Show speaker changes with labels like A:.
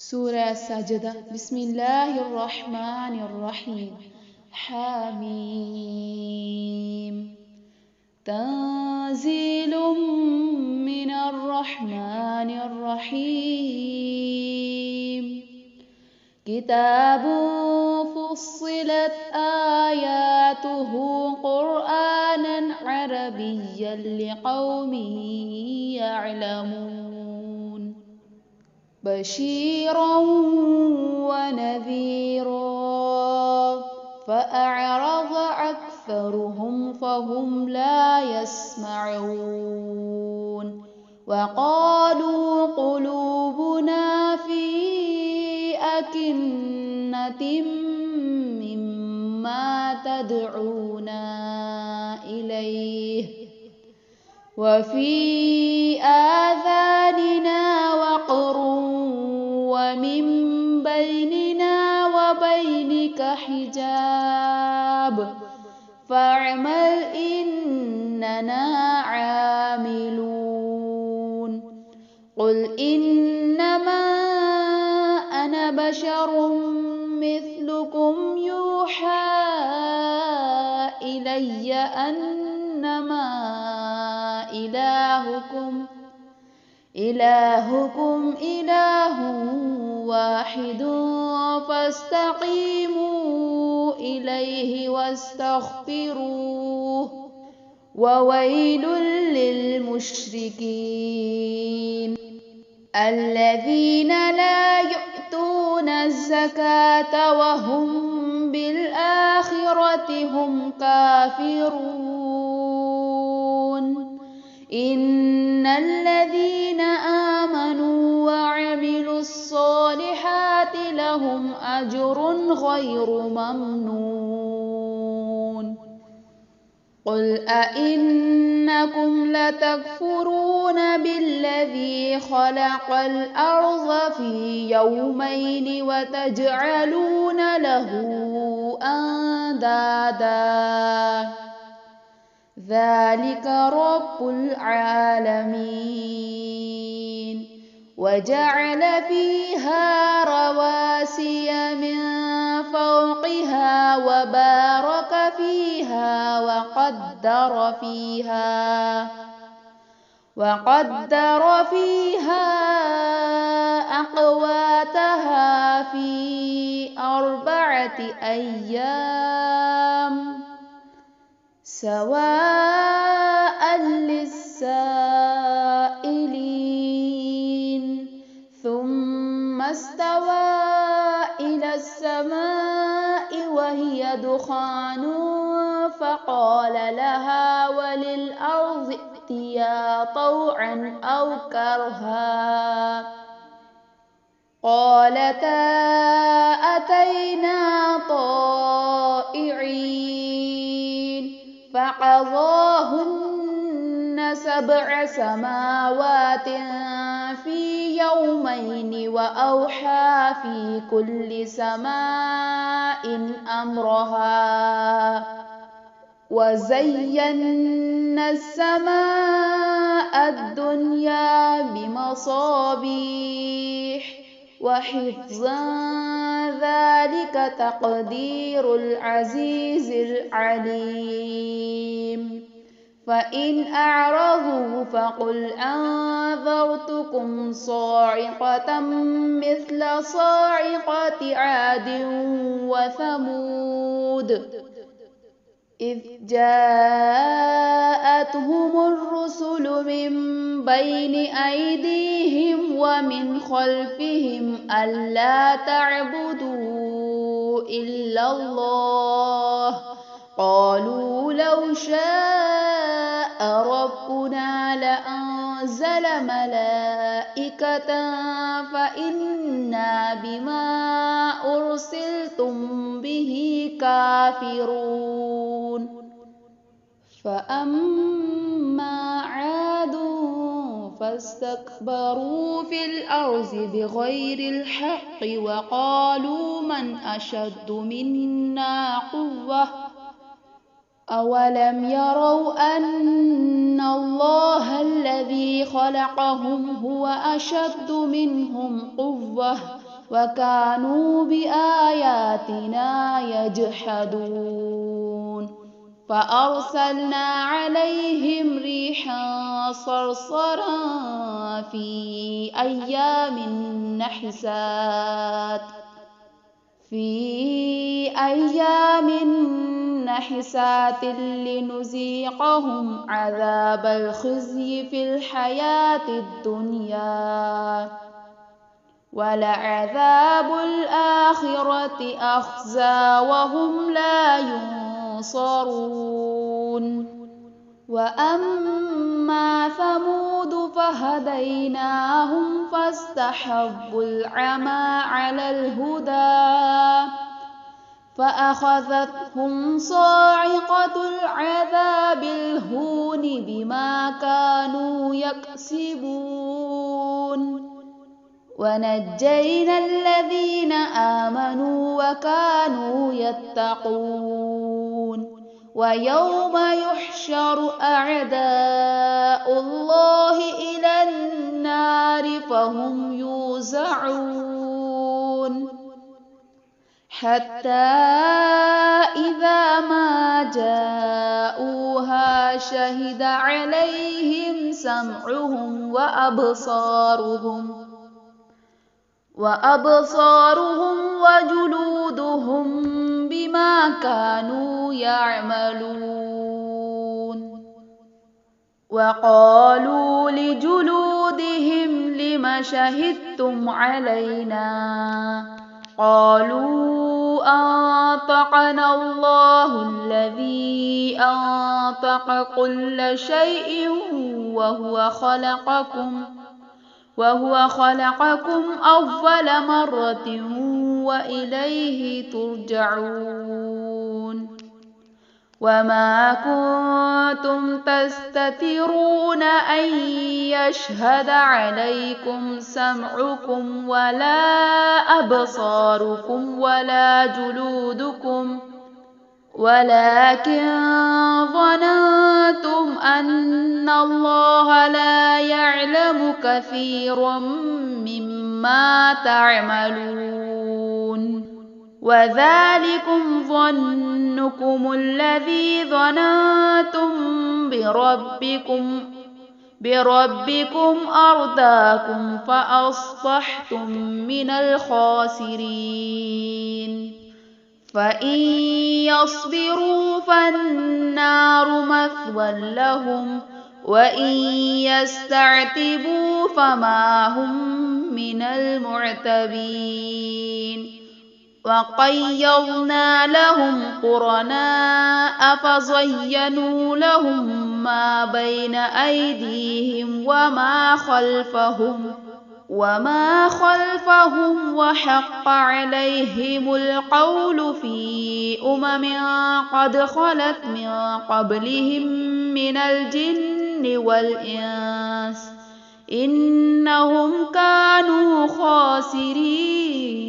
A: سورة سجدة. بسم الله الرحمن الرحيم. حميم. تنزيل من الرحمن الرحيم. كتاب فصلت آياته قرآنا عربيا لقوم يعلمون. بشيرا ونذيرا فأعرض أكثرهم فهم لا يسمعون. وقالوا قلوبنا في أكنة مما تدعونا إليه وفي آذاننا وقر ومن بيننا وبينك حجاب فاعمل إننا عاملون. قل إنما أنا بشر مثلكم يوحى إلي أنما إلهكم إله واحد فاستقيموا إليه واستغفروه وويل للمشركين الذين لا يؤتون الزكاة وهم بالآخرة هم كافرون. إن الذين آمنوا وعملوا الصالحات لهم أجر غير ممنون. قل أئنكم لتكفرون بالذي خلق الأرض في يومين وتجعلون له أندادا ذلك رب العالمين. وجعل فيها رواسي من فوقها وبارك فيها وقدر فيها أقواتها في 4 أيام سواء للسائلين. ثم استوى إلى السماء وهي دخان فقال لها وللأرض ائتيا طوعا أو كرها قالتا أتينا طائعين. فقضاهن 7 سماوات في يومين وأوحى في كل سماء أمرها وزينا السماء الدنيا بمصابيح وحفظا ذلك تقدير العزيز العليم. فإن أعرضوا فقل أنذرتكم صاعقة مثل صاعقة عاد وثمود إذ جاءتهم الرسل من بين أيديهم ومن خلفهم ألا تعبدوا إلا الله قالوا لو شاء ربنا لأنزل ملائكة فإنا بما أرسلتم به كافرون. فأما عاد فاستكبروا في الأرض بغير الحق وقالوا من أشد منا قوة أولم يروا أن الله الذي خلقهم هو أشد منهم قوة وكانوا بآياتنا يجحدون فأرسلنا عليهم ريحا صرصرا في أيام نحسات لنذيقهم عذاب الخزي في الحياة الدنيا ولعذاب الآخرة أخزى وهم لا ينصرون وأما ثمود فهديناهم فاستحبوا العمى على الهدى فأخذتهم صاعقة العذاب الهون بما كانوا يكسبون ونجينا الذين آمنوا وكانوا يتقون ويوم يحشر أعداء الله إلى النار فهم يوزعون حتى إذا ما جاءوها شهد عليهم سمعهم وأبصارهم وجلودهم بما كانوا يعملون وقالوا لجلودهم لم شهدتم علينا قالوا أنطقنا الله الذي أنطق كل شيء وهو خلقكم أول مرة وإليه ترجعون وما كنتم تستترون أن يشهد عليكم سمعكم ولا أبصاركم ولا جلودكم ولكن ظننتم أن الله لا يعلم كثيرا مما تعملون وذلكم ظنكم الذي ظننتم بربكم أرداكم فأصبحتم من الخاسرين فإن يصبروا فالنار مثوى لهم وإن يستعتبوا فما هم من المعتبين وقيضنا لهم قرناء فزينوا لهم ما بين أيديهم وما خلفهم وحق عليهم القول في قد خلت من قبلهم من الجن والإنس إنهم كانوا خاسرين.